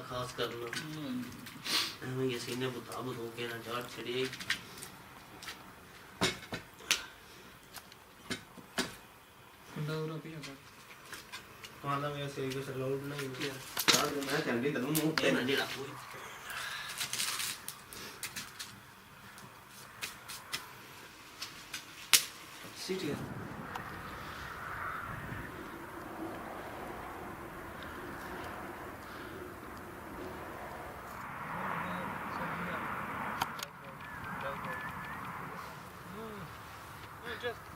ਖਾਸ ਕਰਨਾ ਐਵੇਂ ਹੀ ਅਸੀਂ ਨੇ ਬੁਤਾ ਬੁਤੋ ਕੇ ਨਾ ਚਾੜ ਛੜੀਏ ਕੰਡਾ ਉਰਾ ਪਿਆ ਕਰ ਖਾਣਾ ਮੈਂ ਸਹੀ ਕੁਛ ਲੋਡ ਨਹੀਂ ਕਿਹਾ ਯਾਰ ਮੈਂ ਚੰਡੀ ਤੈਨੂੰ ਮੂੰਹ ਇਹ ਨਾ ਜਿਹੜਾ ਕੋਈ Sit here. Just